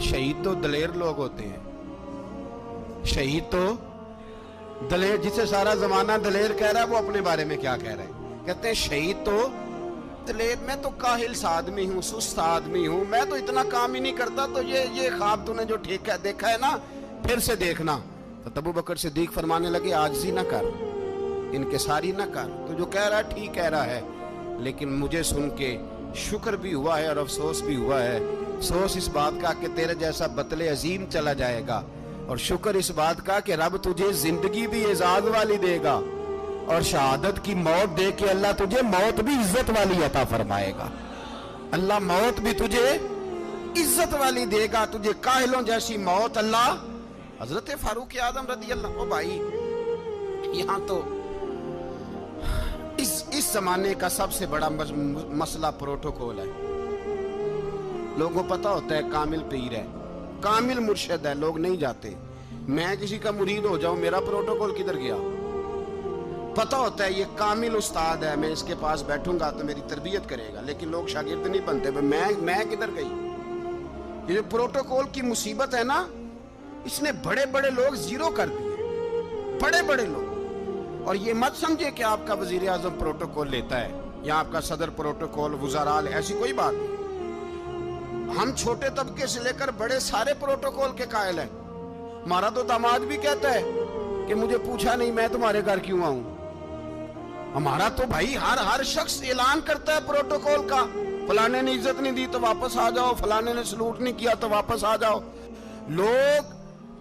شہید تو دلیر لوگ ہوتے ہیں, شہید تو دلیر, جسے سارا زمانہ دلیر کہہ رہا ہے وہ اپنے بارے میں کیا کہہ رہے ہیں؟ کہتے ہیں شہید تو دلیر, میں تو کاہل سا آدمی ہوں, سست آدمی ہوں, میں تو اتنا کام ہی نہیں کرتا. تو یہ خواب تو نے جو ٹھیک ہے دیکھا ہے نا, پھر سے دیکھنا. تو ابو بکر صدیق فرمانے لگے عاجزی نہ کر, انکساری نہ کر, تو جو کہہ رہا ہے ٹھیک کہہ رہا ہے, لیکن مجھے سن کے شکر بھی ہوا ہے اور افسوس بھی ہوا ہے. افسوس اس بات کا کہ تیرے جیسا بطل عظیم چلا جائے گا, اور شکر اس بات کا کہ رب تجھے زندگی بھی اعزاز والی دے گا, اور شہادت کی موت دے کے اللہ تجھے موت بھی عزت والی عطا فرمائے گا. اللہ موت بھی تجھے عزت والی دے گا, تجھے کاہلوں جیسی موت اللہ. حضرت فاروق اعظم رضی اللہ, بھائی یہاں تو اس زمانے کا سب سے بڑا مسئلہ پروٹوکول ہے. لوگوں کو پتا ہوتا ہے کامل پیر ہے, کامل مرشد ہے, لوگ نہیں جاتے. میں کسی کا مرید ہو جاؤں, میرا پروٹوکول کدھر گیا؟ پتا ہوتا ہے یہ کامل استاد ہے, میں اس کے پاس بیٹھوں گا تو میری تربیت کرے گا, لیکن لوگ شاگرد نہیں بنتے. میں کدھر گئی؟ یہ جو پروٹوکول کی مصیبت ہے نا, اس نے بڑے بڑے لوگ زیرو کر دیے, بڑے بڑے لوگ. اور یہ مت سمجھے کہ آپ کا وزیر اعظم پروٹوکول لیتا ہے یا آپ کا صدر پروٹوکول, وزراء, ایسی کوئی بات نہیں. ہم چھوٹے طبقے سے لے کر بڑے سارے پروٹوکول کے قائل ہیں. ہمارا تو داماد بھی کہتا ہے کہ مجھے پوچھا نہیں, میں تمہارے گھر کیوں آؤں. ہمارا تو بھائی ہر شخص اعلان کرتا ہے پروٹوکول کا, فلانے نے عزت نہیں دی تو واپس آ جاؤ, فلانے نے سلوٹ نہیں کیا تو واپس آ جاؤ. لوگ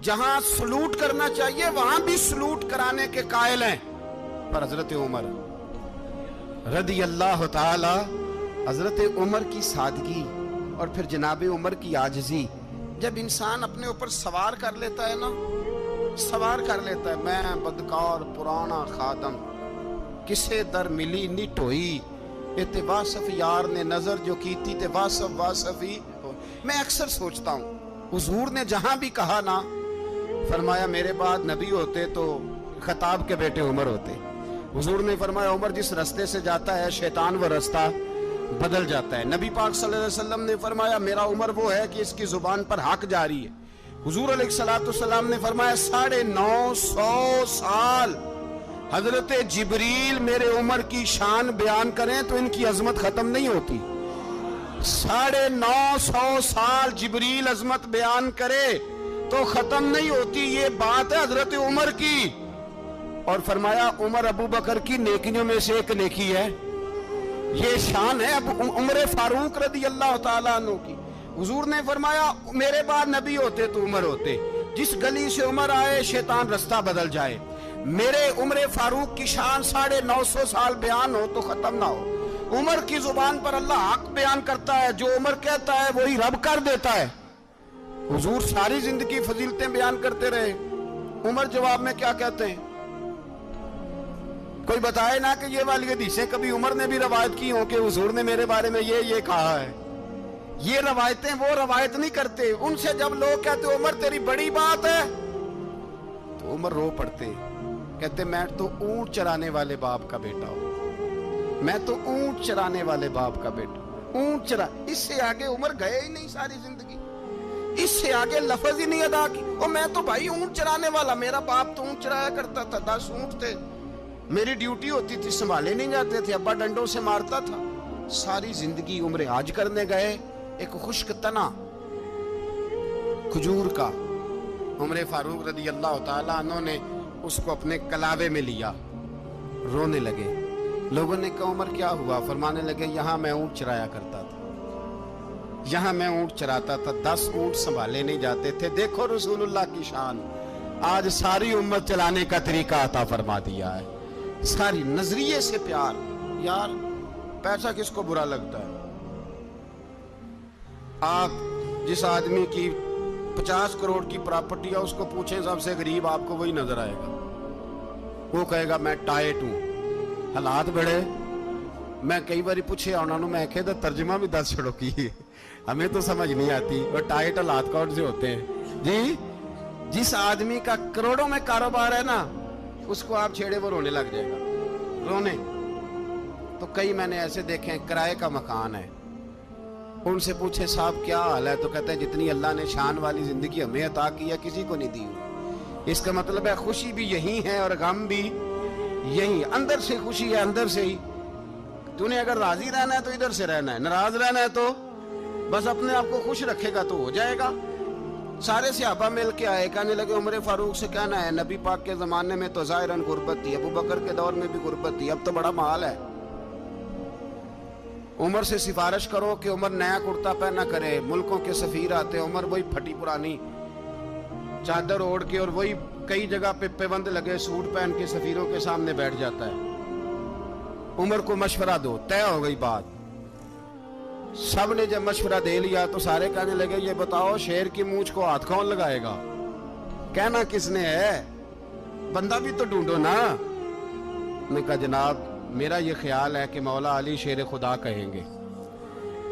جہاں سلوٹ کرنا چاہیے وہاں بھی سلوٹ کرانے کے قائل ہیں. پر حضرت عمر رضی اللہ تعالی, حضرت عمر کی سادگی اور پھر جناب عمر کی عاجزی, جب انسان اپنے اوپر سوار کر لیتا ہے نا, سوار کر لیتا ہے, میں بدکار پرانا خادم, کسے در ملی نٹ ہوئی, تے واصف یار نے نظر جو کی تھی تے واصف ہی. میں اکثر سوچتا ہوں حضور نے جہاں بھی کہا نا, فرمایا میرے بعد نبی ہوتے تو خطاب کے بیٹے عمر ہوتے. حضور نے فرمایا عمر جس رستے سے جاتا ہے شیطان وہ رستہ بدل جاتا ہے. نبی پاک صلی اللہ علیہ وسلم نے فرمایا میرا عمر وہ ہے کہ اس کی زبان پر حق جاری ہے. حضور علیہ السلام نے فرمایا 950 سال حضرت جبریل میرے عمر کی شان بیان کریں تو ان کی عظمت ختم نہیں ہوتی. 950 سال جبریل عظمت بیان کرے تو ختم نہیں ہوتی. یہ بات ہے حضرت عمر کی. اور فرمایا عمر ابو بکر کی نیکیوں میں سے ایک نیکی ہے, یہ شان ہے اب عمر فاروق رضی اللہ تعالیٰ عنہ کی. حضور نے فرمایا میرے بعد نبی ہوتے تو عمر ہوتے, جس گلی سے عمر آئے شیطان رستہ بدل جائے. میرے عمر فاروق کی شان 950 سال بیان ہو تو ختم نہ ہو. عمر کی زبان پر اللہ حق بیان کرتا ہے, جو عمر کہتا ہے وہی رب کر دیتا ہے. حضور ساری زندگی فضیلتیں بیان کرتے رہے, عمر جواب میں کیا کہتے ہیں؟ کوئی بتائے نا کہ یہ والی حدیثیں کبھی عمر نے بھی روایت کی ہوں کہ حضور نے میرے بارے میں یہ کہا ہے. یہ روایتیں وہ روایت نہیں کرتے. ان سے جب لوگ کہتے عمر تیری بڑی بات ہے تو عمر رو پڑتے, کہتے میں تو اونٹ چرانے والے باپ کا بیٹا ہوں, میں تو اونٹ چرانے والے باپ کا بیٹا, اونٹ چرا. اس سے آگے عمر گئے ہی نہیں ساری زندگی, اس سے آگے لفظ ہی نہیں ادا کی. اور میں تو بھائی اونٹ چرانے والا, میرا باپ تو اونٹ چرایا کرتا تھا, 10 اونٹ تھے, میری ڈیوٹی ہوتی تھی, سنبھالے نہیں جاتے تھے, ابا ڈنڈوں سے مارتا تھا. ساری زندگی عمر حج کرنے گئے, ایک خشک تنا کھجور کا عمر فاروق رضی اللہ تعالیٰ عنہ نے اس کو اپنے کلاوے میں لیا, رونے لگے. لوگوں نے کہا عمر کیا ہوا؟ فرمانے لگے یہاں میں اونٹ چرایا کرتا تھا, یہاں میں اونٹ چراتا تھا, 10 اونٹ سنبھالے نہیں جاتے تھے. دیکھو رسول اللہ کی شان, آج ساری امت چلانے کا طریقہ عطا فرما دیا ہے. ساری نظریے سے پیار. یار پیسہ کس کو برا لگتا ہے؟ آپ جس آدمی کی 50 کروڑ کی پراپرٹی ہے اس کو پوچھیں سب سے غریب, آپ کو وہی نظر آئے گا. وہ کہے گا میں ٹائٹ ہوں. حالات بڑے, میں کئی باری پوچھے انہوں نے, میں کہتا ترجمہ بھی 10 چھڑوں کی, ہمیں تو سمجھ نہیں آتی وہ ٹائٹ حالات کون سے ہوتے ہیں جی. جس آدمی کا کروڑوں میں کاروبار ہے نا, اس کو آپ چھیڑے وہ رونے لگ جائے گا, رونے. تو کئی میں نے ایسے دیکھے ہیں کرائے کا مکان ہے, ان سے پوچھے صاحب کیا حال ہے تو کہتے ہیں جتنی اللہ نے شان والی زندگی ہمیں عطا کی ہے کسی کو نہیں دی ہوئی۔ اس کا مطلب ہے خوشی بھی یہی ہے اور غم بھی یہی، اندر سے خوشی ہے، اندر سے ہی۔ تو نے اگر راضی رہنا ہے تو ادھر سے رہنا ہے، ناراض رہنا ہے تو بس اپنے آپ کو خوش رکھے گا تو ہو جائے گا۔ سارے صحابہ مل کے آئے، کہنے لگے عمر فاروق سے کہنا ہے نبی پاک کے زمانے میں تو ظاہراً غربت تھی، ابو بکر کے دور میں بھی غربت تھی، اب تو بڑا محال ہے، عمر سے سفارش کرو کہ عمر نیا کرتا پہنا کرے۔ ملکوں کے سفیر آتے، عمر وہی پھٹی پرانی چادر اوڑھ کے اور وہی کئی جگہ پہ پیوند لگے سوٹ پہن کے سفیروں کے سامنے بیٹھ جاتا ہے۔ عمر کو مشورہ دو، طے ہو گئی بات۔ سب نے جب مشورہ دے لیا تو سارے کہنے لگے یہ بتاؤ شیر کی مونچھ کو ہاتھ کون لگائے گا؟ کہنا کس نے ہے؟ بندہ بھی تو ڈھونڈو نا۔ نے کہا جناب میرا یہ خیال ہے کہ مولا علی شیر خدا کہیں گے،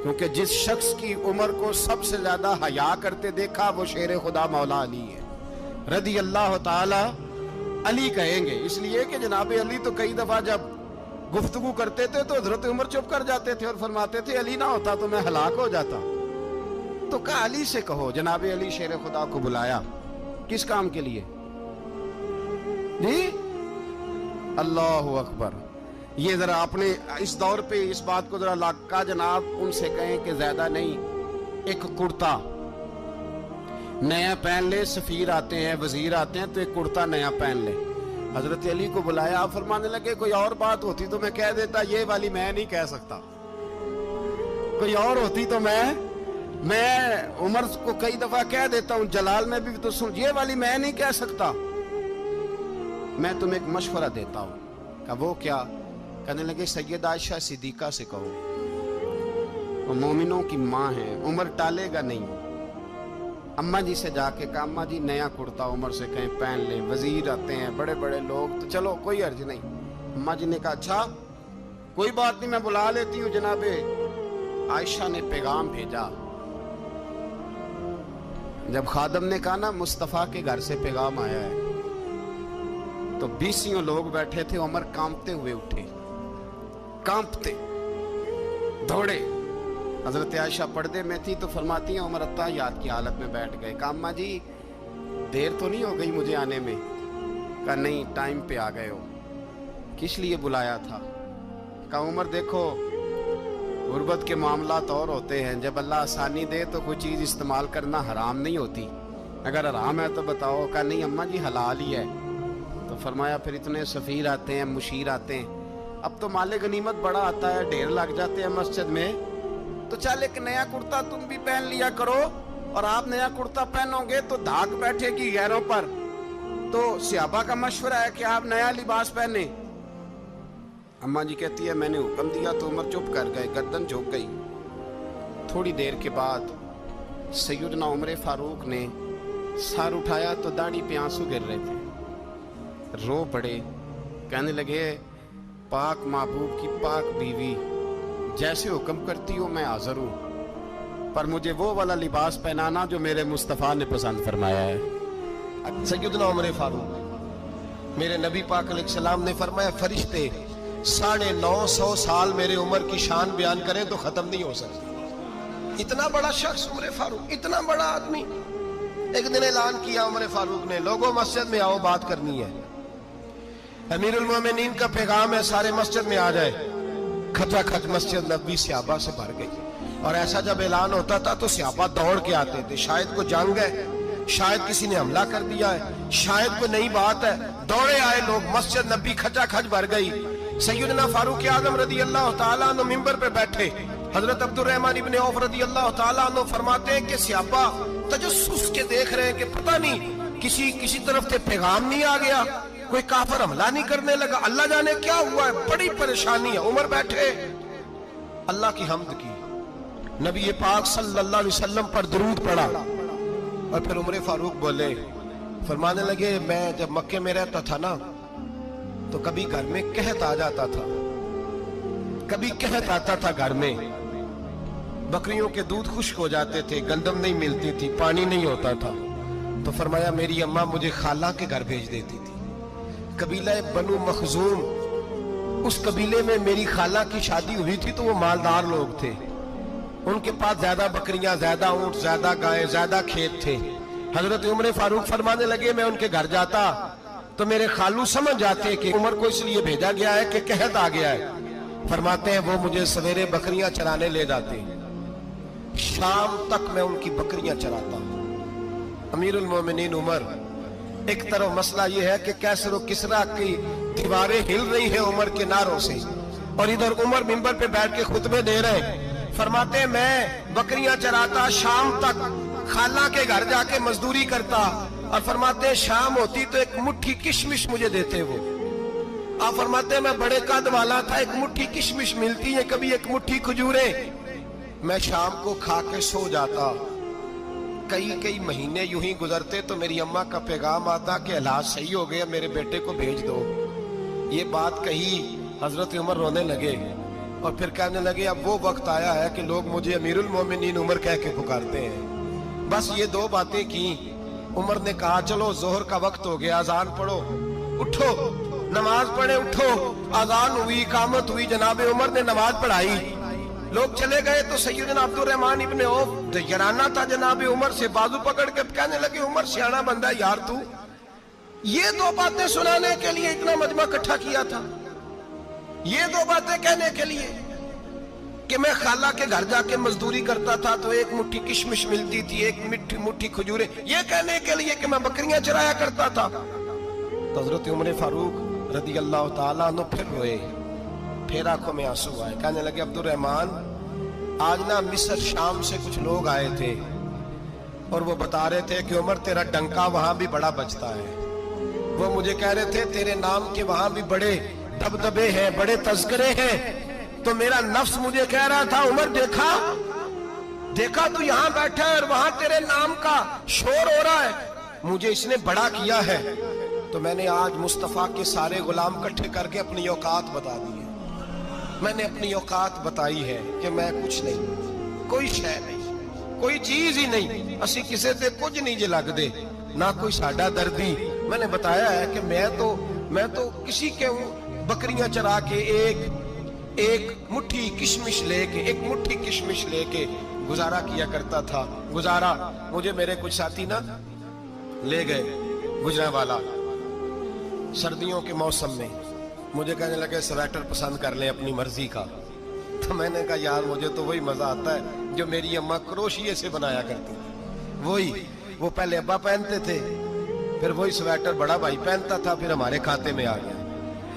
کیونکہ جس شخص کی عمر کو سب سے زیادہ حیا کرتے دیکھا وہ شیر خدا مولا علی ہے رضی اللہ تعالی علی کہیں گے۔ اس لیے کہ جناب علی تو کئی دفعہ جب گفتگو کرتے تھے تو حضرت عمر چپ کر جاتے تھے اور فرماتے تھے علی نہ ہوتا تو میں ہلاک ہو جاتا۔ تو کہا علی سے کہو۔ جناب علی شیر خدا کو بلایا، کس کام کے لیے؟ جی اللہ اکبر۔ یہ ذرا اپنے اس دور پہ اس بات کو ذرا لاکا جناب ان سے کہیں کہ زیادہ نہیں، ایک کرتا نیا پہن لے، سفیر آتے ہیں وزیر آتے ہیں تو ایک کرتا نیا پہن لے۔ حضرت علی کو بلایا، آپ فرمانے لگے کوئی اور بات ہوتی تو میں کہہ دیتا، یہ والی میں نہیں کہہ سکتا، کوئی اور ہوتی تو میں عمر کو کئی دفعہ کہہ دیتا ہوں، جلال میں بھی تو سن، یہ والی میں نہیں کہہ سکتا، میں تمہیں ایک مشورہ دیتا ہوں۔ کہا وہ کیا؟ کہنے لگے سیدہ عائشہ صدیقہ سے کہو، وہ مومنوں کی ماں ہے، عمر ٹالے گا نہیں۔ اماں جی سے جا کے کہا اماں جی نیا کرتا عمر سے کہیں پہن لیں، وزیر آتے ہیں بڑے بڑے لوگ تو چلو کوئی عرض نہیں۔ اماں جی نے کہا اچھا کوئی بات نہیں میں بلا لیتی ہوں۔ جناب عائشہ نے پیغام بھیجا، جب خادم نے کہا نا مصطفیٰ کے گھر سے پیغام آیا ہے تو 20 لوگ بیٹھے تھے، عمر کانپتے ہوئے اٹھے، کانپتے دوڑے۔ حضرت عائشہ پردے میں تھی تو فرماتی ہیں عمر اتحیات کی حالت میں بیٹھ گئے۔ کہا اماں جی دیر تو نہیں ہو گئی مجھے آنے میں؟ کہا نہیں ٹائم پہ آ گئے ہو۔ کس لیے بلایا تھا؟ کہا عمر دیکھو غربت کے معاملات اور ہوتے ہیں، جب اللہ آسانی دے تو کوئی چیز استعمال کرنا حرام نہیں ہوتی، اگر حرام ہے تو بتاؤ۔ کہا نہیں اماں جی حلال ہی ہے۔ تو فرمایا پھر اتنے سفیر آتے ہیں مشیر آتے ہیں، اب تو مال غنیمت بڑا آتا ہے، ڈھیر لگ جاتے ہیں مسجد میں، تو چل ایک نیا کرتا تم بھی پہن لیا کرو، اور آپ نیا کرتا پہنو گے تو دھاک بیٹھے گی غیروں پر۔ تو صحابہ کا مشورہ ہے کہ آپ نیا لباس پہنے۔ اماں جی کہتی ہے میں نے حکم دیا تو عمر چپ کر گئے، گردن جھک گئی۔ تھوڑی دیر کے بعد سیدنا عمر فاروق نے سر اٹھایا تو داڑھی پہ آنسو گر رہے تھے، رو پڑے، کہنے لگے پاک محبوب کی پاک بیوی جیسے حکم کرتی ہو میں حاضر ہوں، پر مجھے وہ والا لباس پہنانا جو میرے مصطفیٰ نے پسند فرمایا ہے۔ سیدنا عمر فاروق، میرے نبی پاک علیہ السلام نے فرمایا فرشتے 950 سال میرے عمر کی شان بیان کریں تو ختم نہیں ہو سکتی۔ اتنا بڑا شخص عمر فاروق، اتنا بڑا آدمی۔ ایک دن اعلان کیا عمر فاروق نے لوگوں مسجد میں آؤ بات کرنی ہے، امیر المومنین کا پیغام ہے سارے مسجد میں آ جائے۔ کھچا کھچ مسجد نبوی صحابہ سے بھر گئی، اور ایسا جب اعلان ہوتا تھا تو صحابہ دوڑ کے آتے تھے، شاید کوئی جنگ ہے، شاید کسی نے حملہ کر دیا ہے، شاید کوئی نئی بات ہے، دوڑے آئے لوگ، مسجد نبی کھچا کھچ بھر گئی۔ سیدنا فاروق اعظم رضی اللہ تعالیٰ عنہ منبر پہ بیٹھے، حضرت عبد الرحمن ابن عوف رضی اللہ تعالیٰ عنہ فرماتے ہیں کہ صحابہ تجسس کے دیکھ رہے ہیں کہ پتہ نہیں کسی طرف سے پیغام نہیں آ گیا، کوئی کافر حملہ نہیں کرنے لگا، اللہ جانے کیا ہوا ہے، بڑی پریشانی ہے۔ عمر بیٹھے اللہ کی حمد کی، نبی پاک صلی اللہ علیہ وسلم پر درود پڑھا، اور پھر عمر فاروق بولے، فرمانے لگے میں جب مکے میں رہتا تھا نا تو کبھی گھر میں قحط آ جاتا تھا، کبھی قحط آتا تھا گھر میں، بکریوں کے دودھ خشک ہو جاتے تھے، گندم نہیں ملتی تھی، پانی نہیں ہوتا تھا، تو فرمایا میری اماں مجھے خالہ کے گھر بھیج دیتی تھی، قبیلہ بنو مخزوم، اس قبیلے میں میری خالہ کی شادی ہوئی تھی تو وہ مالدار لوگ تھے، ان کے پاس زیادہ بکریاں، زیادہ اونٹ، زیادہ گائیں، زیادہ کھیت تھے۔ حضرت عمر فاروق فرمانے لگے میں ان کے گھر جاتا تو میرے خالو سمجھ جاتے کہ عمر کو اس لیے بھیجا گیا ہے کہ قحط آ گیا ہے۔ فرماتے ہیں وہ مجھے سویرے بکریاں چرانے لے جاتے، شام تک میں ان کی بکریاں چراتا۔ امیر المومنین عمر، ایک طرف مسئلہ یہ ہے کہ کیسر و کسرا کی دیواریں ہل رہی ہیں عمر کے نعروں سے، اور ادھر عمر منبر پہ بیٹھ کے خطبے دے رہے ہیں۔ فرماتے ہیں میں بکریاں چراتا، شام تک خالہ کے گھر جا کے مزدوری کرتا، اور فرماتے ہیں شام ہوتی تو ایک مٹھی کشمش مجھے دیتے وہ۔ آپ فرماتے ہیں میں بڑے قد والا تھا، ایک مٹھی کشمش ملتی ہے، کبھی ایک مٹھی کھجورے، میں شام کو کھا کے سو جاتا۔ کئی مہینے یوں ہی گزرتے تو میری اماں کا پیغام آتا کہ حالات صحیح ہو گیا، میرے بیٹے کو بھیج دو۔ یہ بات کہی، حضرت عمر رونے لگے اور پھر کہنے لگے اب وہ وقت آیا ہے کہ لوگ مجھے امیر المومنین عمر کہہ کے پکارتے ہیں۔ بس یہ دو باتیں کی۔ عمر نے کہا چلو ظہر کا وقت ہو گیا، اذان پڑھو، اٹھو نماز پڑھے، اٹھو۔ اذان ہوئی، اقامت ہوئی، جناب عمر نے نماز پڑھائی، لوگ چلے گئے تو سیدنا عبد الرحمن ابن عوف یارانہ تھا جناب عمر سے، بازو پکڑ کے کہنے لگے عمر سیانا بندہ یار تو یہ دو باتیں سنانے کے لیے اتنا مجمع اکٹھا کیا تھا، یہ دو باتیں کہنے کے لیے کہ میں خالہ کے گھر جا کے مزدوری کرتا تھا تو ایک مٹھی کشمش ملتی تھی، ایک مٹھی کھجورے، یہ کہنے کے لیے کہ میں بکریاں چرایا کرتا تھا۔ تو حضرت عمر فاروق رضی اللہ تعالیٰ عنہ پھر روئے، پھر آنکھوں میں آنسو آئے، کہنے لگے عبد الرحمن آج نا مصر شام سے کچھ لوگ آئے تھے اور وہ بتا رہے تھے کہ عمر تیرا ڈنکا وہاں بھی بڑا بجتا ہے۔ وہ مجھے کہہ رہے تھے تیرے نام کے وہاں بھی بڑے دبدبے ہیں، بڑے تذکرے ہیں۔ تو میرا نفس مجھے کہہ رہا تھا عمر دیکھا تو یہاں بیٹھا ہے اور وہاں تیرے نام کا شور ہو رہا ہے، مجھے اس نے بڑا کیا ہے۔ تو میں نے آج مصطفیٰ کے سارے غلام کٹھے کر کے اپنی اوقات بتا دی ہے، میں نے اپنی اوقات بتائی ہے کہ میں کچھ نہیں، کوئی شے نہیں، کوئی چیز ہی نہیں، اسی کسے تے کچھ نہیں جے لگ دے، نہ کوئی ساڈا دردی۔ میں نے بتایا ہے کہ میں تو کسی کے بکریاں چرا کے ایک مٹھی کشمش لے کے گزارا کیا کرتا تھا۔ گزارا مجھے میرے کچھ ساتھی نا لے گئے گجرانوالا سردیوں کے موسم میں، مجھے کہنے لگے سویٹر پسند کر لیں اپنی مرضی کا۔ تو میں نے کہا یار مجھے تو وہی مزہ آتا ہے جو میری اماں کروشیے سے بنایا کرتی، وہ پہلے ابا پہنتے تھے، پھر وہی سویٹر بڑا بھائی پہنتا تھا، پھر ہمارے کھاتے میں آ گیا،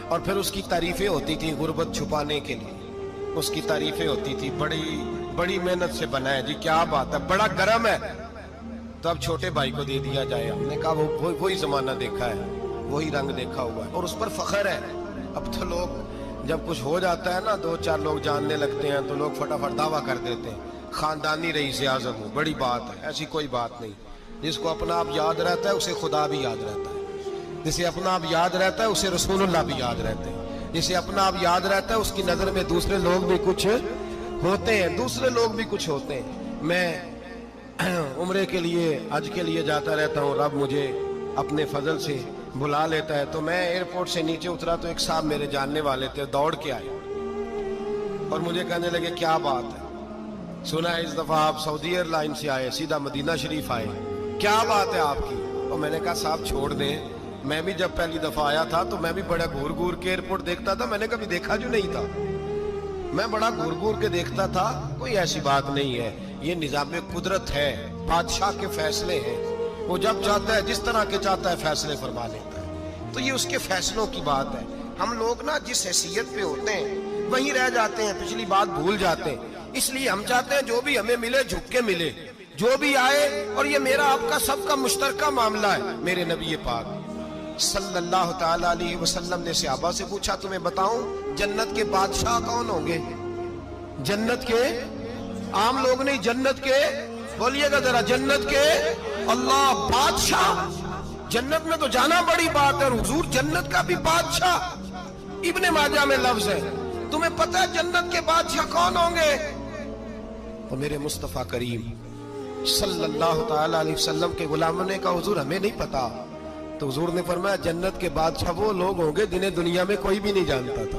اور پھر اس کی تعریفیں ہوتی تھی غربت چھپانے کے لیے، اس کی تعریفیں ہوتی تھی بڑی محنت سے بنا ہے جی، کیا بات ہے، بڑا گرم ہے، تو اب چھوٹے بھائی کو دے دیا جائے۔ ہم نے کہا وہی زمانہ دیکھا ہے، وہی رنگ دیکھا ہوا ہے، اور اس پر فخر ہے۔ اب تو لوگ جب کچھ ہو جاتا ہے نا، 2-4 لوگ جاننے لگتے ہیں تو لوگ فٹافٹ دعویٰ کر دیتے ہیں خاندانی رئیس اعظم ہوں، بڑی بات ہے، ایسی کوئی بات نہیں۔ جس کو اپنا آپ یاد رہتا ہے اسے خدا بھی یاد رہتا ہے، جسے اپنا آپ یاد رہتا ہے اسے رسول اللہ بھی یاد رہتے ہیں، جسے اپنا آپ یاد رہتا ہے اس کی نظر میں دوسرے لوگ بھی کچھ ہوتے ہیں۔ میں عمرے کے لیے حج کے لیے جاتا رہتا ہوں، رب مجھے اپنے فضل سے بلا لیتا ہے۔ تو میں ایئرپورٹ سے نیچے اترا تو ایک صاحب میرے جاننے والے تھے، دوڑ کے آئے اور مجھے کہنے لگے کیا بات ہے، سنا ہے اس دفعہ آپ سعودی ایئر لائن سے آئے، سیدھا مدینہ شریف آئے، کیا بات ہے آپ کی؟ اور میں نے کہا صاحب چھوڑ دیں، میں بھی جب پہلی دفعہ آیا تھا تو میں بھی بڑا گھور کے ایئرپورٹ دیکھتا تھا، میں نے کبھی دیکھا جو نہیں تھا، میں بڑا گھور کے دیکھتا تھا، کوئی ایسی بات نہیں ہے، یہ نظام قدرت ہے، بادشاہ کے فیصلے ہیں، وہ جب چاہتا ہے جس طرح کے چاہتا ہے فیصلے فرما لیتا ہے، تو یہ اس کے فیصلوں کی بات ہے۔ ہم لوگ نا جس حیثیت پہ ہوتے ہیں وہیں رہ جاتے ہیں، پچھلی بات بھول جاتے ہیں، اس لیے ہم چاہتے ہیں جو بھی ہمیں ملے جھک کے ملے، جو بھی آئے، اور یہ میرا آپ کا سب کا مشترکہ معاملہ ہے۔ میرے نبی پاک صلی اللہ تعالی علیہ وسلم نے صحابہ سے پوچھا تمہیں بتاؤں جنت کے بادشاہ کون ہوں گے؟ جنت کے عام لوگ نہیں، جنت کے، بولیے گا ذرا، جنت کے اللہ بادشاہ، جنت میں تو جانا بڑی بات ہے، حضور جنت کا بھی بادشاہ، ابن ماجہ میں لفظ ہے، تمہیں پتہ ہے جنت کے بادشاہ کون ہوں گے؟ تو میرے مصطفیٰ کریم صلی اللہ تعالی علیہ وسلم کے غلاموں نے کہا حضور ہمیں نہیں پتا۔ تو حضور نے فرمایا جنت کے بادشاہ وہ لوگ ہوں گے جنہیں دنیا میں کوئی بھی نہیں جانتا تھا،